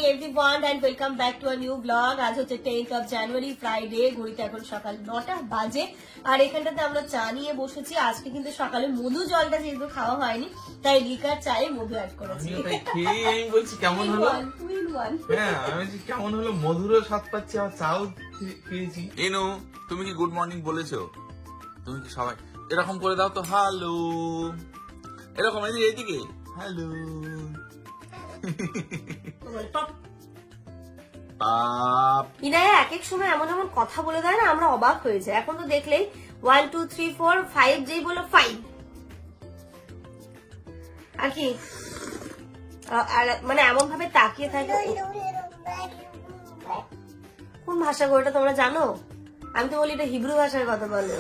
everyone and welcome back to a new vlog. আজ হচ্ছে 10th of January Friday, ঘড়িতে এখন সকাল 9টা বাজে। আর এখানটাতে আমরা চা নিয়ে বসেছি। আজকে কিন্তু সকালে মধু জলটা যেহেতু খাওয়া হয়নি, তাই লিকার চায়ে মধু অ্যাড করেছি। আমি বলছি কেমন হলো, হ্যাঁ আমি বলছি কেমন হলো, মধুরও স্বাদ পাচ্ছি আর চাও খেয়েছি। এনো, তুমি কি গুড মর্নিং বলেছো? তুমি কি সবাই এরকম করে দাও তো, হ্যালো এরকম এইদিকে হ্যালো। ইনায়া এক এক সময় এমন এমন কথা বলে দেয় না, আমরা অবাক হয়ে যাই। এখন তো দেখলেই 1 2 3 4 5 যেই বলো 5 আর কি, মানে এমন ভাবে তাকিয়ে থাকে। কোন ভাষা গো এটা তোমরা জানো? আমি তো বলি এটা হিব্রু ভাষার কথা বলো।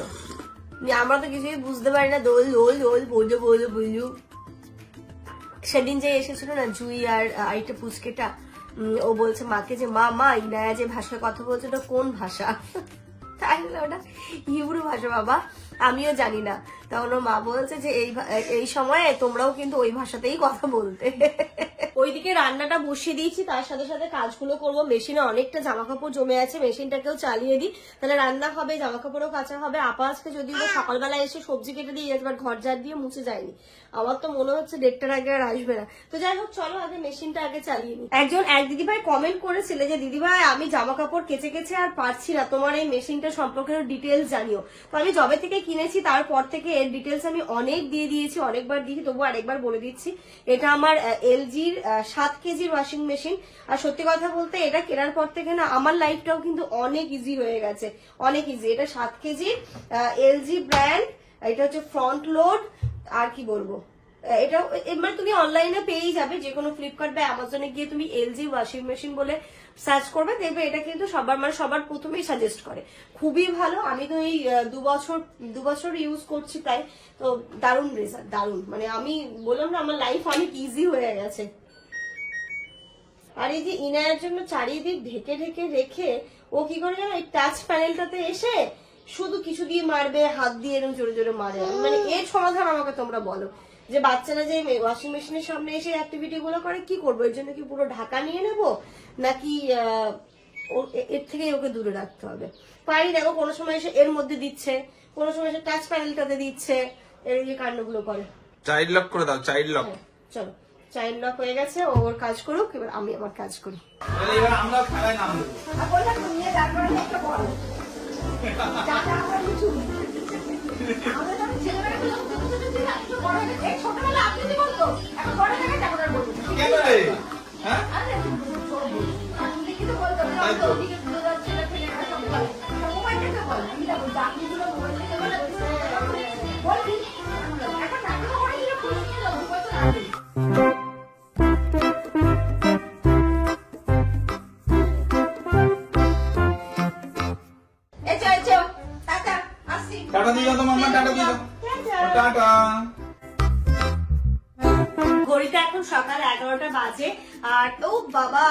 আমরা তো কিছুই বুঝতে পারি না। দোল দোল দোল বললো বললো বললো। সেদিন যে এসেছিল না জুই আর আরেকটা পুচকেটা, ও বলছে মাকে যে মা মা ইনায়া যে ভাষায় কথা বলছে ওটা কোন ভাষা? তাই না, ওটা হিব্রু ভাষা বাবা, আমিও জানি না। তখন ওর মা বলছে যে এই সময়ে তোমরাও কিন্তু ওই ভাষাতেই কথা বলতে। ওইদিকে রান্নাটা বসিয়ে দিয়েছি, তার সাথে সাথে কাজগুলো করবো। মেশিনে অনেকটা জামা কাপড় জমে আছে, মেশিনটাকেও চালিয়ে দিই, তাহলে রান্না হবে, জামা কাপড়ও কাচা হবে। আপা আজকে যদিও সকালবেলা এসে সবজি কেটে দিয়ে একবার ঘর ঝাড় দিয়ে মুছে যায়নি। আমার তো মনে হচ্ছে 1:30টার আগে আর আসবে না। তো যাই হোক, চলো আগে মেশিনটা আগে চালিয়ে নিই। এক দিদিভাই কমেন্ট করেছিল যে দিদিভাই আমি জামা কাপড় কেচে কেচে আর পারছি না, তোমার এই মেশিনটা সম্পর্কে ডিটেলস জানিও। তো আমি যবে থেকে কিনেছি তারপর থেকে এর ডিটেলস আমি অনেক দিয়ে দিয়েছি, অনেকবার দিয়েছি, তবু আরেকবার বলে দিচ্ছি। এটা আমার এলজির 7 কেজির ওয়াশিং মেশিন। আর সত্যি কথা বলতে এটা কেনার পর থেকে না আমার লাইফটাও কিন্তু অনেক ইজি হয়ে গেছে, অনেক ইজি। এটা 7 কেজি এলজি ব্র্যান্ড, এটা হচ্ছে ফ্রন্ট লোড। আর কি বলবো, এটা মানে তুমি অনলাইনে পেয়েই যাবে, যে কোনো ফ্লিপকার্ট বা অ্যামাজনে গিয়ে তুমি এলজি ওয়াশিং মেশিন বলে সার্চ করবে, দেখবে এটা কিন্তু সবার প্রথমেই সাজেস্ট করে। খুবই ভালো। আমি তো এই 2 বছর ইউজ করছি প্রায়, তো দারুণ রেজাল্ট, দারুণ। মানে আমি বললাম না আমার লাইফ অনেক ইজি হয়ে গেছে। আর এই যে ইনায়ার জন্য চারিদিক ঢেকে ঢেকে রেখে ও কি করে জানো, এই টাচ প্যানেলটাতে এসে শুধু কিছু দিয়ে মারবে, হাত দিয়ে এরকম জোরে জোরে মারে। মানে এর সমাধান আমাকে তোমরা বলো, যে বাচ্চারা যে ওয়াশিং মেশিনের সামনে এসে অ্যাক্টিভিটি গুলো করে কি করবো? এর জন্য কি পুরো ঢাকা নিয়ে নেবো, নাকি এর থেকে ওকে দূরে রাখতে হবে? পারি, দেখো কোনো সময় এসে এর মধ্যে দিচ্ছে, কোনো সময় এসে টাচ প্যানেলটাতে দিচ্ছে, এই যে কাণ্ডগুলো করে। চাইল্ড লক করে দাও, চাইল্ড লক। চলো, চাইল্ড লক হয়ে গেছে, ওর কাজ করুক, এবার আমি আমার কাজ করি। এবার আমরা খেলায় নাম দেবো। কেন রে? হ্যাঁ টাটা দিয়ে দাও তো মাম্মা, টাটা দিয়ে দাও, টাটা। ঘড়িতে এখন সকাল 11টা বাজে। আর ও বাবা,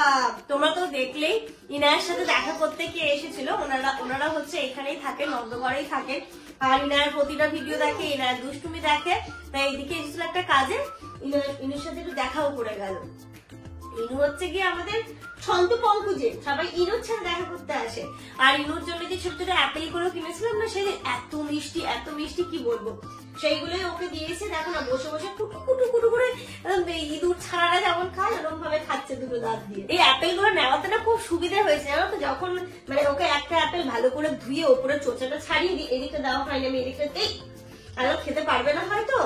তোমরা তো দেখলেই ইনায়ের সাথে দেখা করতে কে এসেছিল। ওনারা হচ্ছে এখানেই থাকে, নন্দগড়েই থাকে। আর ইনায়ের প্রতিটা ভিডিও দেখে, ইনায়ের দুষ্টুমি দেখে। তাই এইদিকে এসেছিল একটা কাজে, ইনুর সাথে একটু দেখাও করে গেল। ইনু হচ্ছে গিয়ে আমাদের সন্তু পঙ্কুজে, সবাই ইনুর সাথে দেখা করতে আসে। আর ইনুর জন্য যে ছোট ছোট অ্যাপেল গুলো কিনেছিলাম না, সেদিন এত মিষ্টি কি বলবো, সেইগুলোই ওকে দিয়েছে। দেখো না বসে বসে কুটু কুটু কুটু করে ইঁদুর ছাড়ারা যেমন খায় এরকম ভাবে খাচ্ছে দুটো দাঁত দিয়ে। এই অ্যাপেল গুলো নেওয়াতে না খুব সুবিধা হয়েছে জানো তো। যখন মানে ওকে একটা অ্যাপেল ভালো করে ধুয়ে ওপরে চোচাটা ছাড়িয়ে দিই, এদিকটা দেওয়া হয়নি, আমি এদিকটা আর খেতে পারবে না হয়তো,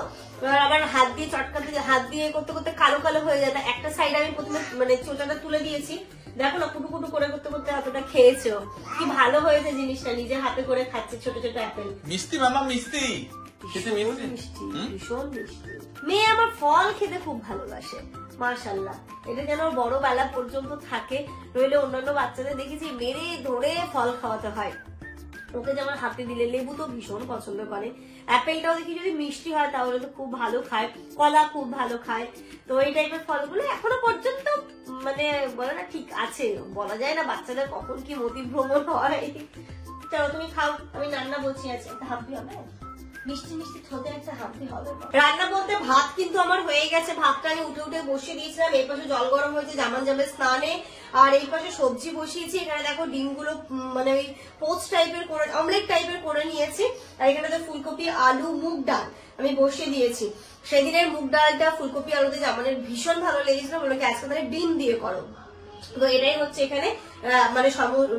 আবার হাত দিয়ে চটকাতে, হাত দিয়ে করতে করতে কালো কালো হয়ে যায়। একটা সাইড আমি প্রথমে মানে চোচাটা তুলে দিয়েছি, দেখো না কুটু কুটু করে করতে করতে এতটা খেয়েছো। কি ভালো হয়েছে জিনিসটা, নিজে হাতে করে খাচ্ছে ছোট ছোট অ্যাপেল। মিষ্টি মামা, মিষ্টি মিষ্টি, ভীষণ মিষ্টি। মেয়ে আমার ফল খেতে খুব ভালোবাসে, মাশাআল্লাহ। এটা যেন বড় বেলা পর্যন্ত থাকে, নইলে অন্যান্য বাচ্চাদের দেখেছি মেরে ধরে ফল খাওয়াতে হয়। ওকে যেমন হাতে দিলে, লেবু তো ভীষণ পছন্দ করে, অ্যাপেলটাও দেখি যদি মিষ্টি হয় তাহলে তো খুব ভালো খায়, কলা খুব ভালো খায়। তো এই টাইপের ফলগুলো এখনো পর্যন্ত মানে বলে না ঠিক আছে, বলা যায় না বাচ্চাদের কখন কি মতিভ্রমণ হয়। চলো তুমি খাও, আমি রান্না বলছি, আছে হাফ দিয়ে হবে। মিষ্টি মিষ্টি ঠোঁটে একটা হাঁপি হবে। রান্না বলতে ভাত কিন্তু আমার হয়ে গেছে, ভাতটা আমি উঠে উঠে বসিয়ে দিয়েছিলাম। এই পাশে জল গরম হয়েছে, জামান যাবে স্নানে, আর এই পাশে সবজি বসিয়েছি। এখানে দেখো ডিমগুলো মানে ওই পোস্ট টাইপের করে, অমলেট টাইপের করে নিয়েছি। আর এখানে ফুলকপি আলু মুগ ডাল আমি বসিয়ে দিয়েছি। সেদিনের মুগ ডালটা ফুলকপি আলুতে জামানের ভীষণ ভালো লেগেছিল, বলে কি আজকে তাহলে ডিম দিয়ে করো। তো এটাই হচ্ছে এখানে মানে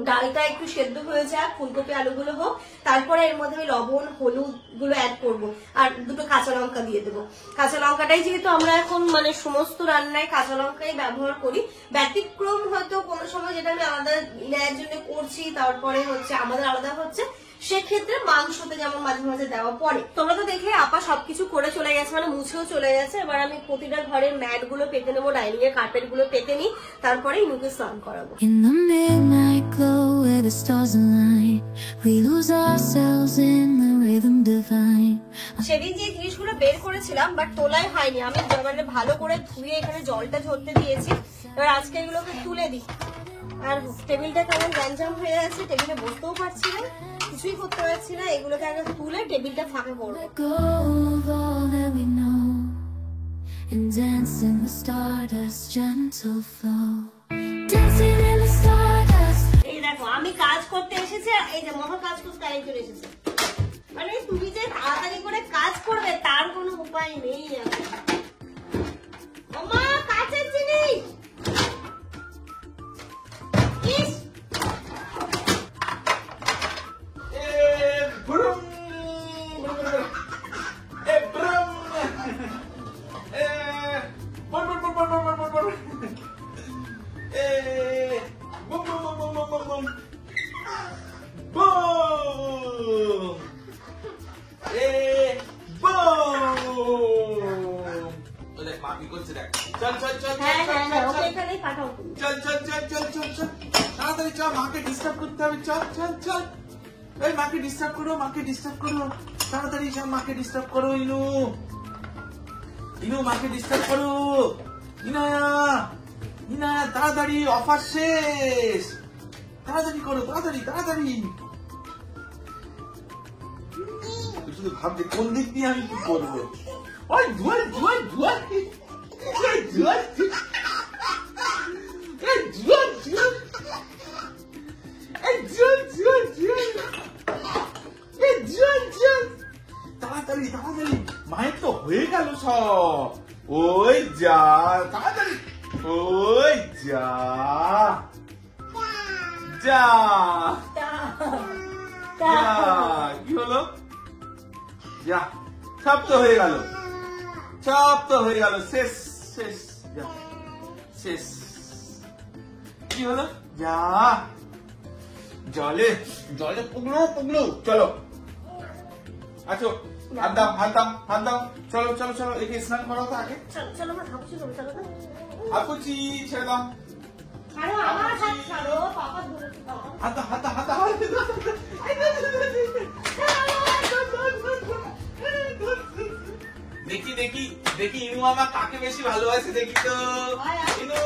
ডালটা একটু সেদ্ধ হয়ে যাক, ফুলকপি আলুগুলো হোক, তারপরে এর মধ্যে আমি লবণ হলুদ গুলো অ্যাড করবো, আর দুটো কাঁচা লঙ্কা দিয়ে দেবো। কাঁচা লঙ্কাটাই যেহেতু আমরা এখন মানে সমস্ত রান্নায় কাঁচা লঙ্কাই ব্যবহার করি, ব্যতিক্রম হয়তো কোনো সময় যেটা আমি আলাদা ইনায়ের জন্য করছি, তারপরে হচ্ছে আমাদের আলাদা হচ্ছে, সেক্ষেত্রে মাংসতে যেমন মাঝে মাঝে দেওয়া পড়ে। তোমরা তো দেখলে আপা সবকিছু করে চলে গেছে, মানে মুছেও চলে গেছে। এবার আমি প্রতিটা ঘরের ম্যাট গুলো পেতে নেবো, ডাইনিং এর কার্পেট গুলো পেতে নিই, তারপরে ইনুকে স্নান করাবো। In the midnight glow where the stars align, we lose ourselves in the rhythm divine. সেদিন যে জিনিসগুলো বের করেছিলাম বাট তোলাই হয়নি, আমি মানে ভালো করে ধুয়ে এখানে জলটা ঝরতে দিয়েছি। এবার আজকে এগুলোকে তুলে দিই। আর টেবিলটা কেমন গ্যাঞ্জাম হয়ে আছে, টেবিলে বসতেও পারছি না, কিছুই করতে পারছি না। এগুলোকে আগে তুলে টেবিলটা ফাঁকা করবো। Let go of all that we know and dance in the stardust gentle flow. Dancing in the stardust. এই দেখো আমি কাজ করতে এসেছি, এই যে মহা কাজ করতে আরেকজন এসেছে। মানে তুমি যে তাড়াতাড়ি করে কাজ করবে তার কোনো উপায় নেই। ওমা কাছের জিনিস ইস তাড়াতাড়ি চল, মাকে ডিস্টার্ব করতে হবে। চল চল চল, এই মাকে ডিস্টার্ব করো, মাকে ডিস্টার্ব করো, তাড়াতাড়ি চল, মাকে ডিস্টার্ব করো। ইনু ইনু মাকে ডিস্টার্ব করো। ইনায়া ইনায়া তাড়াতাড়ি, অফার শেষ, তাড়াতাড়ি করো, তাড়াতাড়ি তাড়াতাড়ি। শুধু ভাবছে কোন দিক দিয়ে আমি কি করবো। ওই ধুয়াই ধুয়াই ধুয়াই তাড়াতাড়ি তাড়াতাড়ি, মায়ের তো হয়ে গেল সব। ওই যা তাড়াতাড়ি, ওই যা যা কি হলো, যা সব তো হয়ে গেল, সব তো হয়ে গেল, শেষ শেষ, যা শেষ। কি হলো, যা জলে জলে পুগলো পুগলো। চলো আচ্ছা, হাত দাও হাত দাও হাত দাও, চলো চলো চলো, একে স্নান করাও তো আগে। চলো মা খাবো, চলো চলো না। আপুচি ছেড়ে দাও, আরে আমার হাত ছাড়ো, পাপা ধরেছে বাবা। হাত দাও হাত দাও হাত দাও। দেখি দেখি দেখি ইনু মামা কাকে বেশি ভালোবাসে, দেখি তো। ইনু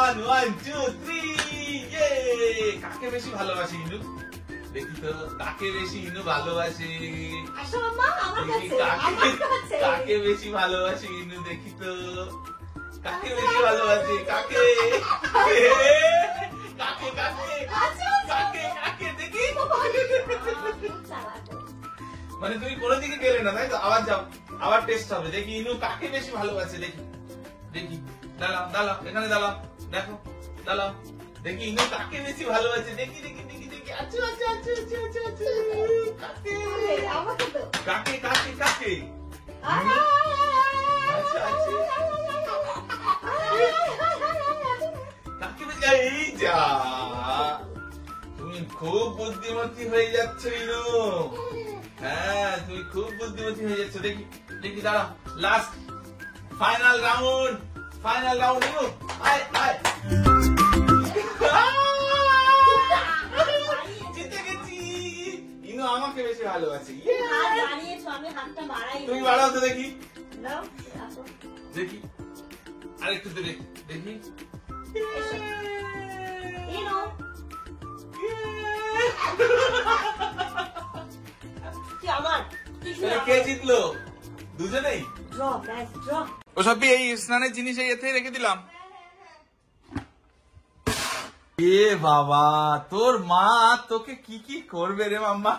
1 1 2 3, কাকে বেশি ভালোবাসে ইনু, দেখি তো কাকে বেশি ইনু ভালোবাসে। আসো মামা আমার দেখি কাছে, আমার কাছে। কাকে বেশি ভালোবাসে ইনু, দেখি তো কাকে বেশি ভালোবাসে, কাকে কাকে কাকে কাকে কাকে দেখি। মানে তুমি কোনো দিকে গেলে না তাই তো, আবার যাও, আবার টেস্ট হবে। দেখি ইনু কাকে বেশি ভালোবাসে, দেখি দেখি, দাঁড়াও দাঁড়াও, এখানে দাঁড়াও, দেখো দাঁড়াও, দেখি ইনু কাকে বেশি ভালোবাসে, দেখি দেখি দেখি দেখি। আচ্ছা আচ্ছা আচ্ছা আচ্ছা আচ্ছা আচ্ছা, কাকে আমাকে তো কাকে কাকে কাকে, আচ্ছা আচ্ছা কাকে বেশি। এই যা, তুমি খুব বুদ্ধিমতী হয়ে যাচ্ছ ইনু। হ্যাঁ তুমি খুব বুদ্ধিমতী হয়ে যাচ্ছ। দেখি দেখি, দাঁড়াও, last final round, final round ইনু, আয় আয়। জিতে গেছি, ইনু আমাকে বেশি ভালোবাসে। হাত বাড়িয়েছো, আমি হাতটা বাড়াই। তুমি বাড়াও তো দেখি, দাও আসো। দেখি আরেকটু দেখি দেখি। ইনো কি আমার কি তাহলে কে জিতলো? দুজনেই? ড্র ব্যাস ড্র। ও সবই এই স্নানের জিনিস এই এতে রেখে দিলাম। এ বাবা, তোর মা তোকে কি কি করবে রে মাম্মা?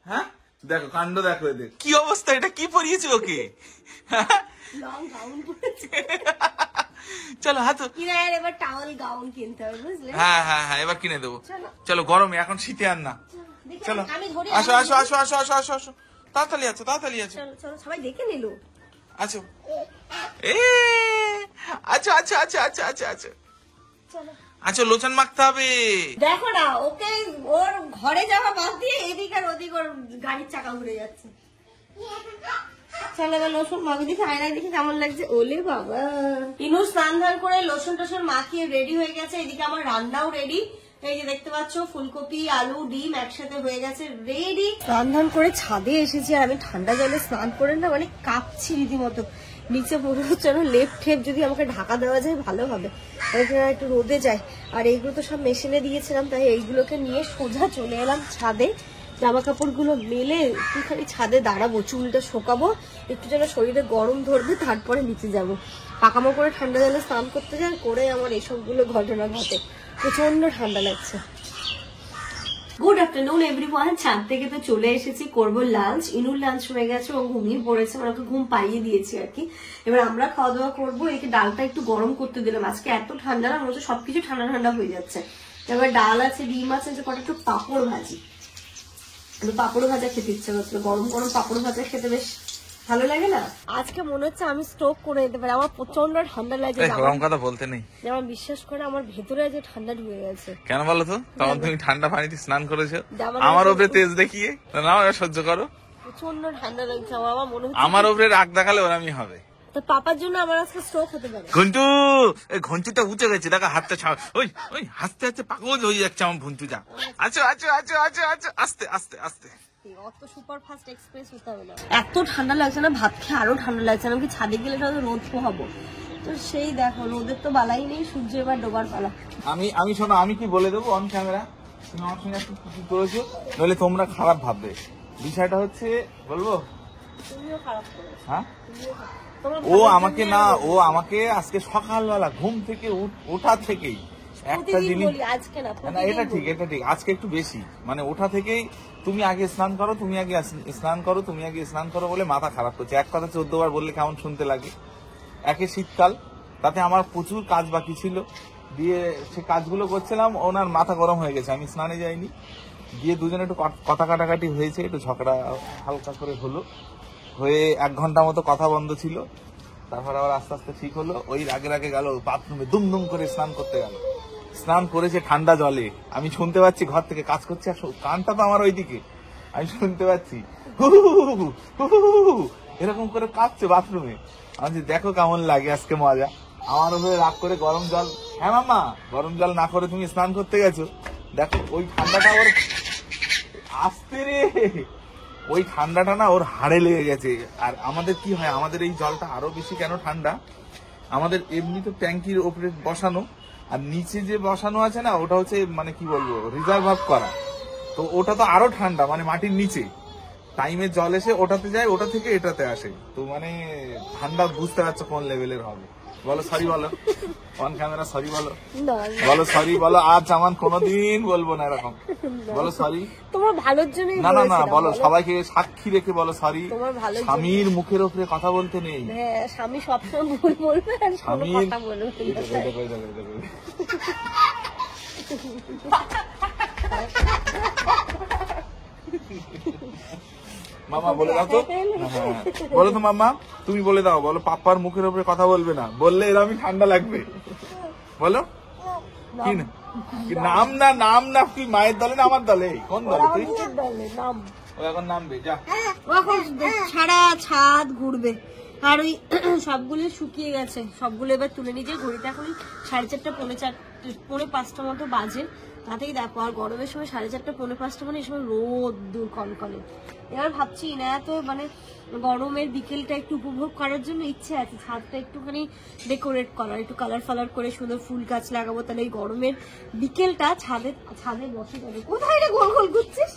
হ্যাঁ দেখো কাণ্ড, দেখো এদের কি অবস্থা, এটা কি পরিয়েছে ওকে? লং গাউন পরেছে। চলো হাত। কিনা এবার টাওয়াল গাউন কিনতে হবে বুঝলে? হ্যাঁ হ্যাঁ হ্যাঁ এবার কিনে দেবো। চলো গরমে, এখন শীতে আর না। দেখি চলো আমি ধরি। আসো আসো আসো আসো আসো আসো আসো, তাড়াতাড়ি আছো তাড়াতাড়ি আছো। চলো চলো সবাই দেখে নিল। আছো এ আচ্ছা আচ্ছা আচ্ছা আচ্ছা আচ্ছা আচ্ছা চলো আচ্ছা, লোচন মাখতে হবে। দেখো না ওকে, ওর ঘরে যাওয়া বাদ দিয়ে এদিক আর ওদিক ওর গাড়ির চাকা ঘুরে যাচ্ছে। চলো এবার লোশন মাখিয়ে দেখি, আয়নায় দেখি কেমন লাগছে। ওলে বাবা, ইনু স্নান ধান করে লোশন টোশন মাখিয়ে রেডি হয়ে গেছে। এদিকে আমার রান্নাও রেডি। এই যে দেখতে পাচ্ছ ফুলকপি আলু ডিম একসাথে হয়ে গেছে রেডি। স্নান ধান করে ছাদে এসেছি আর আমি ঠান্ডা জলে স্নান করে না মানে কাঁপছি রীতিমতো। নিচে মনে হচ্ছে লেপ ঠেপ যদি আমাকে ঢাকা দেওয়া যায় ভালো হবে, একটু রোদে যায়। আর এইগুলো তো সব মেশিনে দিয়েছিলাম, তাই এইগুলোকে নিয়ে সোজা চলে এলাম ছাদে। জামা কাপড়গুলো মেলে একটুখানি ছাদে দাঁড়াবো, চুলটা শোকাবো, একটু যেন শরীরে গরম ধরবে, তারপরে নিচে যাবো। পাকামো করে ঠান্ডা জলে স্নান করতে যাই, করে আমার এসবগুলো ঘটনা ঘটে। প্রচন্ড ঠান্ডা লাগছে। Good afternoon everyone. ছাদ থেকে তো চলে এসেছি, করবো লাঞ্চ। ইনুর লাঞ্চ হয়ে গেছে, ও ঘুমিয়ে পড়েছে, ওনাকে ঘুম পাইয়ে দিয়েছি আর কি। এবার আমরা খাওয়া দাওয়া করবো। একে ডালটা একটু গরম করতে দিলাম, আজকে এত ঠান্ডা না, মনে হচ্ছে সবকিছু ঠান্ডা ঠান্ডা হয়ে যাচ্ছে। এবার ডাল আছে, ডিম আছে, যে কটা একটু পাঁপড় ভাজি, একটু পাঁপড় ভাজা খেতে ইচ্ছে করছিল। গরম গরম পাঁপড় ভাজা খেতে বেশ ভালো লাগে না? আজকে মনে হচ্ছে আমি স্ট্রোক করে যেতে পারি, আমার প্রচন্ড ঠান্ডা লাগে। গরম কথা বলতে নেই, যেমন বিশ্বাস করে আমার ভেতরে যে ঠান্ডা ঢুকে গেছে। কেন বলো তো? তখন তুমি ঠান্ডা পানিতে স্নান করেছো, যেমন আমার উপরে তেজ দেখিয়ে না, সহ্য করো। প্রচন্ড ঠান্ডা লাগছে আমার, মনে হচ্ছে আমার উপরে রাগ দেখালে ওরামই হবে। তো পাপার জন্য আমার আজকে স্ট্রোক হতে পারে। ঘন্টু, এই ঘন্টুটা উঠে গেছে, দেখা হাতটা ছাড়। ওই ওই হাসতে হাসতে পাগল হয়ে যাচ্ছে আমার ঘন্টু। যা আচ্ছা আচ্ছা আচ্ছা আচ্ছা আচ্ছা, আস্তে আস্তে আস্তে, অত সুপার ফাস্ট এক্সপ্রেস হতে হবে না। এত ঠান্ডা লাগছে না, ভাত খেয়ে আরো ঠান্ডা লাগছে। আমি কি ছাদে গেলে রোদ পোহাবো, তো সেই দেখো রোদের তো বালাই নেই, সূর্য এবার ডোবার পালা। আমি শোনো, আমি কি বলে দেবো অন ক্যামেরা, তুমি আমার সঙ্গে একটু কি করেছো, নইলে তোমরা খারাপ ভাববে। বিষয়টা হচ্ছে বলবো, তুমিও খারাপ করেছো। হ্যাঁ তোমার ও আমাকে না, ও আমাকে আজকে সকালবেলা ঘুম থেকে ওঠা থেকেই একটা প্রতিদিন জিনিস, বলি, আজকে না না প্রতিদিন এটা ঠিক, বলি। এটা ঠিক, আজকে একটু বেশি, মানে ওঠা থেকেই তুমি আগে স্নান করো, তুমি আগে স্নান করো, তুমি আগে স্নান করো বলে মাথা খারাপ করছে। এক কথা 14 বার বললে কেমন শুনতে লাগে। একে শীতকাল, তাতে আমার প্রচুর কাজ বাকি ছিল, দিয়ে সে কাজগুলো করছিলাম, ওনার মাথা গরম হয়ে গেছে, আমি স্নানে যাইনি। দিয়ে দুজনে একটু কথা কাটাকাটি হয়েছে, একটু ঝগড়া হালকা করে হলো, হয়ে 1 ঘন্টা মতো কথা বন্ধ ছিল। তারপর আবার আস্তে আস্তে ঠিক হলো। ওই আগে গেল বাথরুমে, দুম করে স্নান করতে গেল। স্নান করেছে ঠান্ডা জলে, আমি শুনতে পাচ্ছি ঘর থেকে কাজ করছে, আর কানটা তো আমার ওইদিকে, আমি শুনতে পাচ্ছি হু হু হু হু হু হু এরকম করে কাঁদছে বাথরুমে। আমি দেখো কেমন লাগে আজকে মজা। আমার উপরে রাগ করে গরম জল, হ্যাঁ মামা গরম জল না করে তুমি স্নান করতে গেছো, দেখো ওই ঠান্ডাটা ওর আসতে রে, ওই ঠান্ডাটা না ওর হাড়ে লেগে গেছে। আর আমাদের কি হয়, আমাদের এই জলটা আরো বেশি কেন ঠান্ডা, আমাদের এমনি তো ট্যাঙ্কির ওপরে বসানো, আর নিচে যে বসানো আছে না, ওটা হচ্ছে মানে কি বলবো রিজার্ভ করা, তো ওটা তো আরো ঠান্ডা, মানে মাটির নিচে টাইমে জল এসে ওটাতে যায়, ওটা থেকে এটাতে আসে, তো মানে ঠান্ডা বুঝতে পারছো কোন লেভেলের হবে। বলো সরি, বলো অন ক্যামেরা সরি, বলো বলো সরি, বলো আজ আমার কোনোদিন বলবো না এরকম, বলো সরি। তোমার ভালোর জন্যই না না না, বলেছিলাম, বলো সবাইকে সাক্ষী রেখে বলো সরি। তোমার ভালোর জন্য। স্বামীর মুখের উপরে কথা বলতে নেই। হ্যাঁ, স্বামী সবসময় ভুল বলবে আর কোনো স্বামীর কথা বলবে না। মামা বলে দাও তো, হ্যাঁ, বলো তো মামা, তুমি বলে দাও, বলো পাপ্পার মুখের উপরে কথা বলবে না, বললে এরকমই ঠান্ডা লাগবে, বলো কি না, কি নাম না, নাম না, কি মায়ের দলে না আমার দলে, কোন দলে তুই? নাম ও এখন নামবে, যা ও এখন সারা ছাদ ঘুরবে। আর ওই সবগুলো শুকিয়ে গেছে, সবগুলো এবার তুলে নিজে। ঘড়িতে এখন 4:30 পৌনে 5টা মতো বাজে, তাতেই দেখো। আর গরমের সময় 4:30 পৌনে 5টা মানে এই সময় রোদ দূর কনকনে। এবার ভাবছি না তো মানে গরমের বিকেলটা একটু উপভোগ করার জন্য ইচ্ছে আছে ছাদটা একটুখানি ডেকোরেট করার, একটু কালার ফালার করে সুন্দর ফুল গাছ লাগাবো, তাহলে এই গরমের বিকেলটা ছাদে বসে যাবে। কোথায় রে গোল গোল ঘুরছিস?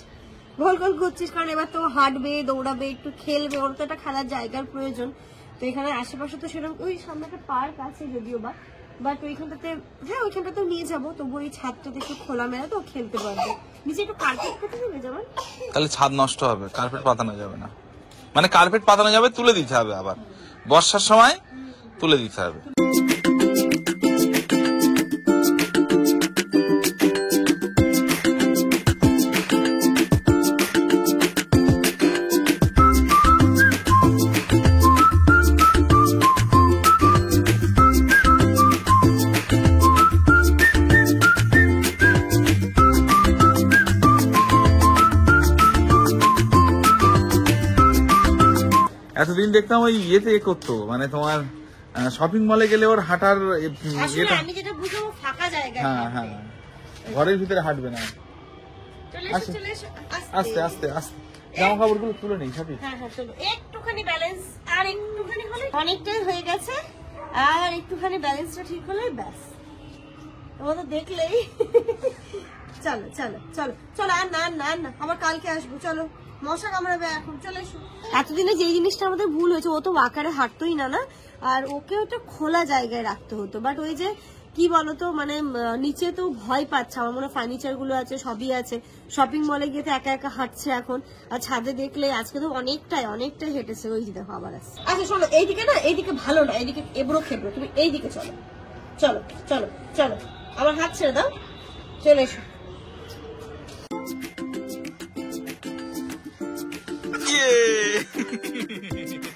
গোল গোল ঘুরছিস কারণ এবার তো হাঁটবে, দৌড়াবে, একটু খেলবে, ওর তো একটা খেলার জায়গার প্রয়োজন। তো এখানে আশেপাশে তো সেরকম, ওই সামনে একটা পার্ক আছে যদিও বা, বাট ওইখানটাতে, হ্যাঁ ওইখানটাতেও নিয়ে যাবো, তবু ওই ছাদটাতে একটু খোলামেলা তো খেলতে পারবে। নিচে একটু কার্পেট কেটে দেবে যেমন, তাহলে ছাদ নষ্ট হবে, কার্পেট পাতানো যাবে না। মানে কার্পেট পাতানো যাবে, তুলে দিতে হবে, আবার বর্ষার সময় তুলে দিতে হবে। এতদিন দেখতাম ওই ইয়েতে করতো, মানে তোমার শপিং মলে গেলে ওর হাঁটার আসলে ইয়েটা, আমি যেটা বুঝবো ফাঁকা জায়গা। হ্যাঁ হ্যাঁ, ঘরের ভিতরে হাঁটবে না। চলে এসো, চলে এসো, আস্তে আস্তে আস্তে জামা কাপড় গুলো তুলে নেই সাথে। হ্যাঁ হ্যাঁ চলো, একটুখানি ব্যালেন্স আর একটুখানি হলে অনেকটাই হয়ে গেছে, আর একটুখানি ব্যালেন্সটা ঠিক হলে ব্যাস। তোমাদের দেখলেই চলো চলো চলো চলো, আর না না না, আবার কালকে আসবো, চলো মশা কামড়াবে এখন, চলে এসো। এতদিনে যে জিনিসটা আমাদের ভুল হয়েছে, ও তো ওয়াকারে হাঁটতোই না, না, আর ওকে ওটা খোলা জায়গায় রাখতে হতো। বাট ওই যে কি বলতো, মানে নিচে তো ভয় পাচ্ছে, আমার মনে হয় ফার্নিচার গুলো আছে, সবই আছে, শপিং মলে গিয়ে তো একা একা হাঁটছে এখন, আর ছাদে দেখলে আজকে তো অনেকটাই হেঁটেছে, ওই যে দেখো আবার আসছে। আচ্ছা শোনো, এইদিকে না, এইদিকে ভালো না, এইদিকে এবড়ো খেবড়ো, তুমি এইদিকে চলো, চলো চলো চলো, আমার হাত ছেড়ে দাও, চলে এসো।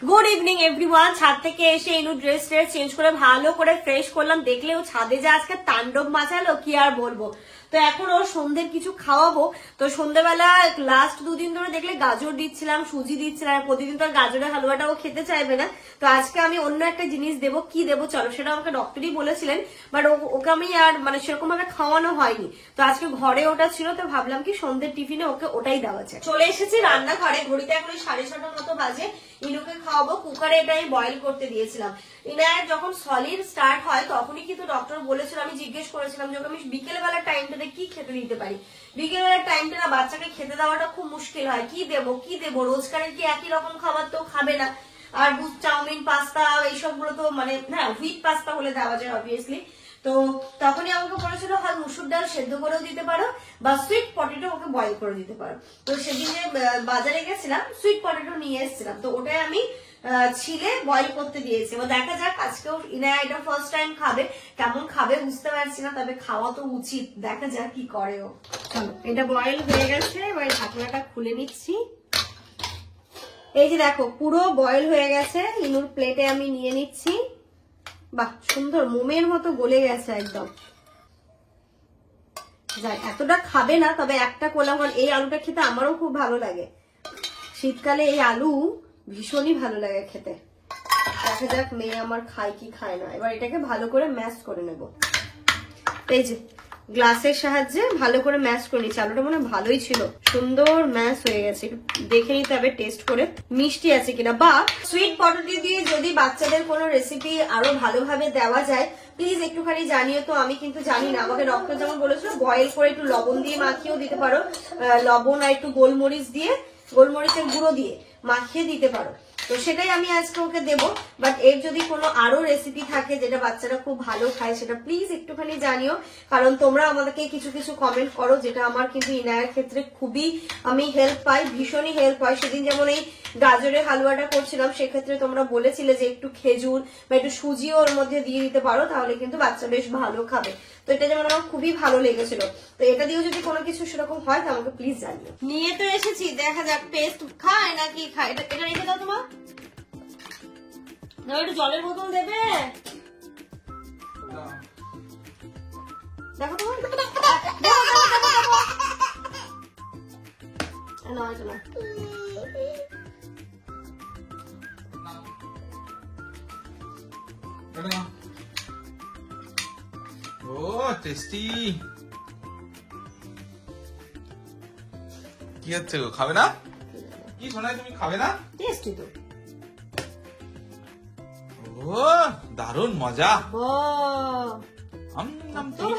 Good evening everyone. ছাদ থেকে এসে ইনু ড্রেস চেঞ্জ করে ভালো করে ফ্রেশ করলাম, দেখলে ও ছাদে যে আজকে তাণ্ডব মাচালো কি আর বলবো। তো এখন ওর সন্ধ্যের কিছু খাওয়াবো। তো সন্ধ্যেবেলা লাস্ট দুদিন ধরে দেখলে গাজর দিচ্ছিলাম, সুজি দিচ্ছিলাম, প্রতিদিন তো আর গাজরের হালুয়াটা ও খেতে চাইবে না। তো আজকে আমি অন্য একটা জিনিস দেবো, কি দেবো চলো, সেটা আমাকে ডক্টরই বলেছিলেন, বাট ওকে আমি আর মানে সেরকম ভাবে খাওয়ানো হয়নি। তো আজকে ঘরে ওটা ছিল, তো ভাবলাম কি সন্ধ্যের টিফিনে ওকে ওটাই দেওয়া যায়। চলে এসেছি রান্নাঘরে, ঘড়িতে এখন 6:30 মতো বাজে। ইনুকে খাওয়াবো, কুকারে এটা আমি বয়েল করতে দিয়েছিলাম। ইনার যখন সলিড স্টার্ট হয় তখনই কিন্তু ডক্টর বলেছিল, আমি জিজ্ঞেস করেছিলাম যে আমি বিকেল বেলার টাইমটাতে কি খেতে দিতে পারি। বিকেল বেলার টাইমটা না বাচ্চাকে খেতে দেওয়াটা খুব মুশকিল হয়, কি দেবো, রোজকারের কি একই রকম খাবার তো খাবে না। আর চাউমিন, পাস্তা এইসব গুলো তো মানে, হ্যাঁ হুইট পাস্তা হলে দেওয়া যায় অবভিয়াসলি। তো তখনই আমাকে বলেছিল হয় মুসুর ডাল সেদ্ধ করেও দিতে পারো, বা সুইট পটেটো ওকে বয়েল করে দিতে পারো। তো সেদিন যে বাজারে গেছিলাম, সুইট পটেটো নিয়ে এসেছিলাম, তো ওটাই আমি ছিলে বয়েল করতে দিয়েছি। এবার দেখা যাক, আজকেও ইনা এটা ফার্স্ট টাইম খাবে, কেমন খাবে বুঝতে পারছি না, তবে খাওয়া তো উচিত, দেখা যাক কি করে ও। চলো, এটা বয়েল হয়ে গেছে, এবার ঢাকনাটা খুলে নিচ্ছি। এই যে দেখো পুরো বয়েল হয়ে গেছে, ইনুর প্লেটে আমি নিয়ে নিচ্ছি। বাহ, সুন্দর মোমের মতো গলে গেছে একদম। যাই, এতটা খাবে না, তবে একটা করলাম, কারণ এই আলুটা খেতে আমারও খুব ভালো লাগে, শীতকালে এই আলু ভীষণই ভালো লাগে খেতে। দেখা যাক মেয়ে আমার খায় কি খায় না। এবার এটাকে ভালো করে ম্যাশ করে নেব, এই যে গ্লাসের সাহায্যে ভালো করে ম্যাশ করে নিচ্ছি। আলুটা মনে ভালোই ছিল, সুন্দর ম্যাশ হয়ে গেছে। দেখে নিতে হবে টেস্ট করে মিষ্টি আছে কিনা। বা সুইট পটেটো দিয়ে যদি বাচ্চাদের কোনো রেসিপি আরো ভালোভাবে দেওয়া যায় প্লিজ একটুখানি জানিও তো, আমি কিন্তু জানি না। আমাকে ডক্টর যেমন বলেছিল বয়েল করে একটু লবণ দিয়ে মাখিয়েও দিতে পারো, লবণ আর একটু গোলমরিচ দিয়ে, গোলমরিচের গুঁড়ো দিয়ে মাখিয়ে দিতে পারো। তো সেটাই আমি আজকে ওকে দেবো। বাট এর যদি কোনো আরো রেসিপি থাকে যেটা বাচ্চারা খুব ভালো খায়, সেটা প্লিজ একটুখানি জানিও, কারণ তোমরা আমাদেরকে কিছু কিছু কমেন্ট করো, যেটা আমার কিন্তু ইনায়ের ক্ষেত্রে খুবই আমি হেল্প পাই, ভীষণই হেল্প পাই। সেদিন যেমন এই গাজরের হালুয়াটা করছিলাম, সেক্ষেত্রে তোমরা বলেছিলে যে একটু খেজুর বা একটু সুজিও ওর মধ্যে দিয়ে দিতে পারো, তাহলে কিন্তু বাচ্চা বেশ ভালো খাবে। তো এটা যেমন আমার খুবই ভালো লেগেছিল। তো এটা দিয়েও যদি কোনো কিছু সেরকম হয় তো আমাকে প্লিজ জানিও। নিয়ে তো এসেছি, দেখা যাক পেস্ট খায় নাকি খায়। এটা রেখে দাও তোমার, একটু জলের বোতল দেবে, দেখো তোমার ও টেস্টি। কি হচ্ছে গো, খাবে না? কি শোনায় তুমি খাবে না? টেস্টি তো, ও দারুণ মজা। তুই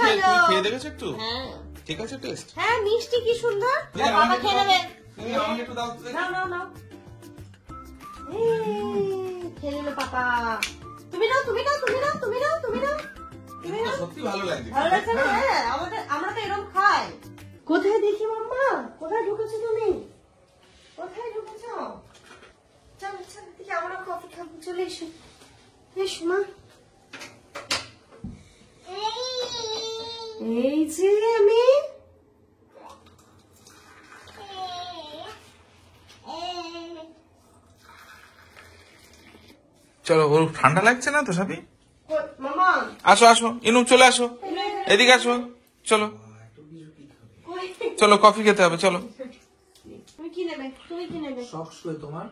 খেয়ে দেখেছো একটু? হ্যাঁ ঠিক আছে টেস্ট? হ্যাঁ মিষ্টি কি সুন্দর। হ্যাঁ, বাবা অনেক খেয়ে নেবে, তুমি আমাকে একটু দাও তো দেখি। নাও নাও নাও খেয়ে নিল পাপা। তুমি নাও তুমি নাও তুমি নাও তুমি নাও তুমি নাও তুমি এটা নাও। সত্যি ভালো লাগছে। ভালো লাগছে না? হ্যাঁ, আমরা তো এরকম খাই। কোথায় দেখি মাম্মা? কোথায় ঢুকেছো তুমি? কোথায় ঢুকেছো? চলো চলো দেখি, আমরা কফি খাবো। চলে এসো এসো মা। এই যে আমি চলো, ওর ঠান্ডা লাগছে না তো সাবি? মামা আসো আসো ইনু, চলে আসো, এদিকে আসো, চলো কই? চলো কফি খেতে হবে, চলো। তুমি কি নেবে? তুমি কি নেবে? সক্স কই তোমার?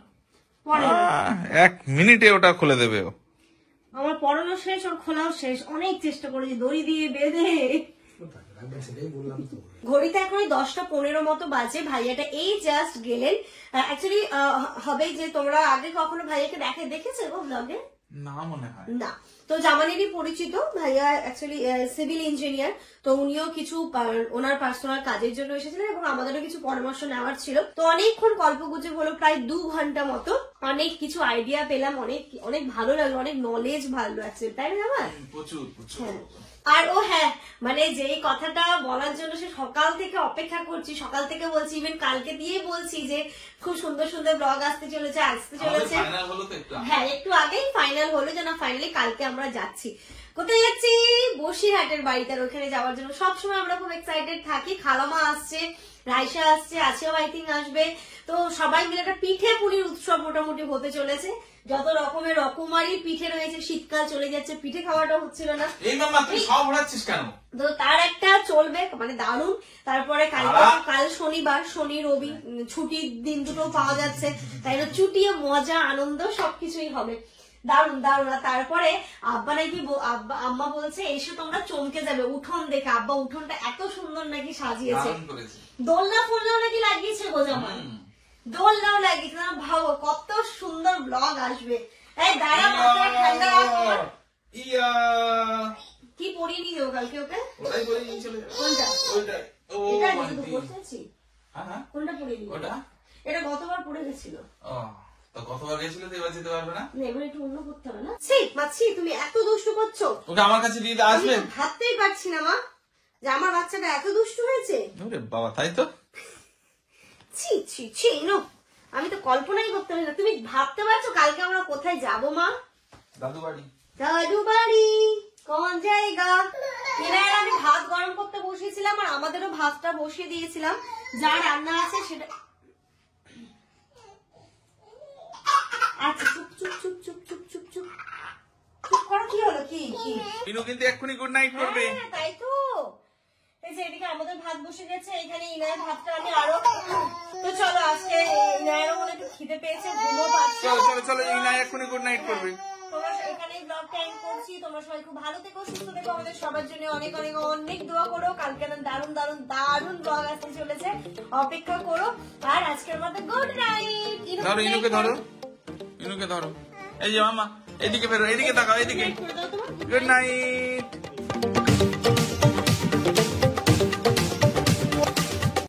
পরে এক মিনিটে ওটা খুলে দেবে ও। আমার পড়ানো শেষ, ওর খোলাও শেষ। অনেক চেষ্টা করেছি দড়ি দিয়ে বেঁধে। সেটাই বললাম তো। ঘড়িতে এখন 10:15 মতো বাজে। ভাইয়াটা এই জাস্ট গেলেন। অ্যাকচুয়ালি হবে যে তোমরা আগে কখনো ভাইয়াকে দেখেছো গো ব্লগে? না মনে হয়। না। তো জামানেরই পরিচিত ভাইয়া, অ্যাকচুয়ালি সিভিল ইঞ্জিনিয়ার। তো উনিও কিছু ওনার পার্সোনাল কাজের জন্য এসেছিলেন এবং আমাদেরও কিছু পরামর্শ নেওয়ার ছিল। তো অনেকক্ষণ গল্পগুজব হলো, প্রায় 2 ঘন্টা মতো। অনেক কিছু আইডিয়া পেলাম, অনেক অনেক ভালো লাগলো, অনেক নলেজ ভালো লাগছে, তাই না আমার? প্রচুর প্রচুর। হ্যাঁ। আর ও হ্যাঁ, মানে যেই কথাটা বলার জন্য সে সকাল থেকে অপেক্ষা করছি, সকাল থেকে বলছি, ইভেন কালকে দিয়ে বলছি যে খুব সুন্দর সুন্দর ব্লগ আসতে চলেছে। ফাইনাল হলো তো একটু। হ্যাঁ, একটু আগেই ফাইনাল হলো যে না, ফাইনালি কালকে আমরা যাচ্ছি। কোথায় যাচ্ছি? বসিরহাটের বাড়িতে। আর ওখানে যাওয়ার জন্য সবসময় আমরা খুব এক্সাইটেড থাকি। খালামা আসছে, রাইসা আসছে, আছিয়া আই থিঙ্ক আসবে। তো সবাই মিলে একটা পিঠে পুলির উৎসব মোটামুটি হতে চলেছে। যত রকমের রকমারি পিঠে রয়েছে। শীতকাল চলে যাচ্ছে, পিঠে খাওয়াটা হচ্ছিল না। এই মামা তুই সব ঘোরাচ্ছিস কেন? তো তার একটা চলবে, মানে দারুণ। তারপরে কাল শনিবার, শনি রবি ছুটির দিন দুটো পাওয়া যাচ্ছে, তাই না? চুটিয়ে মজা আনন্দ সবকিছুই হবে। দারুণ দারুণ। আর তারপরে আব্বা নাকি আম্মা বলছে এসে তোমরা চমকে যাবে উঠোন দেখে। আব্বা উঠোনটা এত সুন্দর নাকি সাজিয়েছে। দারুণ করেছে। দোলনা ফোলনাও নাকি লাগিয়েছে গো জামা। দোলনাও লাগিয়েছে। না ভাবো কত সুন্দর ব্লগ আসবে। এই দাঁড়া, মাথায় ঠান্ডা রাখ আমার। ইয়া কি পরিয়ে নিয়ে যাবো কালকে ওকে? ওটাই করে নিয়ে চলে যাবে। কোনটা? ওইটাই। ও এটা মানে কিন্তু তুই- পরতে আছি। হ্যাঁ হ্যাঁ কোনটা পরিয়ে দিবি? ওটা। এটা গতবার পড়ে গেছিল। ও তো কতবার গেছিল তো এবার যেতে পারবে না? না, এবার একটু অন্য করতে হবে না? ছি মাছি, তুমি এত দুষ্টু করছো। ওকে আমার কাছে দিয়ে আমি আসবে। তো ভাবতেই পারছি না মা যে আমার বাচ্চাটা এত দুষ্টু হয়েছে। ওরে বাবা, তাই তো। ছি ছি ছি নো, আমি তো কল্পনাই করতে পারি না। তুমি ভাবতে পারছো কালকে আমরা কোথায় যাব মা? দাদু বাড়ি। দাদু বাড়ি কোন জায়গা? এনার আমি ভাত গরম করতে বসিয়েছিলাম, আর আমাদেরও ভাতটা বসিয়ে দিয়েছিলাম। যা রান্না আছে সেটা। আচ্ছা চুপ চুপ চুপ চুপ চুপ চুপ চুপ চুপ করো। কি হলো? কি কি? ইনু কিন্তু এক্ষুনি গুড নাইট করবে। হ্যাঁ, তাই তো। এই যে এদিকে আমাদের ভাত বসে গেছে, এখানে ইনায়ের ভাতটা আমি আরো। তো চলো, আজকে ইনায়েরও মনে একটু খিদে পেয়েছে, ঘুমও পাচ্ছে। চলো চলো চলো, ইনা এক্ষুনি গুড নাইট করবে। তোমরা এখানেই ব্লগটা এন্ড করছি। তোমরা সবাই খুব ভালো থেকো, সুস্থ থেকো। আমাদের সবার জন্য অনেক অনেক অনেক দোয়া করো। কালকে দারুণ দারুণ দারুণ ব্লগ আসতে চলেছে, অপেক্ষা করো। আর আজকের মতো গুড নাইট। ধরো ইনুকে, ধরো ইনুকে, ধরো। এই যে মামা, এদিকে বেরো, এদিকে তাকাও, এদিকে। করে দাও তোমার। Good night.